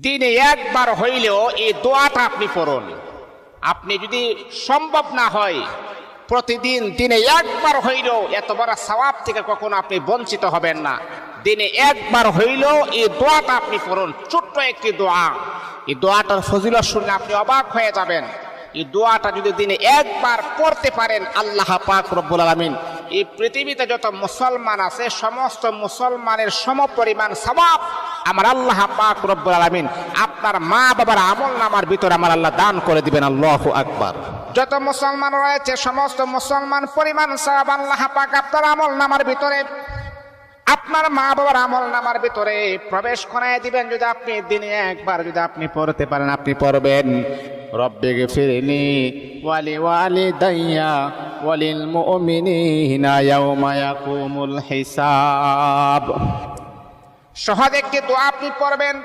দিনে একবার হইলেও এই দোয়াটা আপনি পড়ুন। আপনি যদি সম্ভব না হয় প্রতিদিন দিনে একবার হইলেও এত বড় সওয়াব থেকে কখনো আপনি বঞ্চিত হবেন না। দিনে একবার হইলেও এই দোয়াটা আপনি পড়ুন, ছোট্ট একটি দোয়া। এই দোয়াটার ফজিলত শুনলে আপনি অবাক হয়ে যাবেন। এই দোয়াটা যদি দিনে একবার পড়তে পারেন, আল্লাহ পাক রব্বুল আলামিন এই পৃথিবীতে যত মুসলমান আছে সমস্ত মুসলমানের সমপরিমাণ সওয়াব আমার আল্লাহ পাক রব্বুল আলামিন আপনার মা বাবার আমল নামার ভিতরে আমার আল্লাহ দান করে দিবেন। আল্লাহু আকবার। যত মুসলমান রয়েছে সমস্ত মুসলমান পরিমাণ সওয়াব আল্লাহ পাক আপনার আমল নামার ভিতরে, আপনার মা বাবার আমল নামার ভিতরে প্রবেশ করায় দিবেন। যদি আপনি দিনে একবার যদি আপনি পড়তে পারেন, আপনি পড়বেন রব্বিগফিরলি ওয়ালি ওয়ালিদাইয়া ওয়ালিল মুমিনিনা ইয়াওমা ইয়াকুমুল হিসাব। সহজ একটি দোয়া আপনি পড়বেন।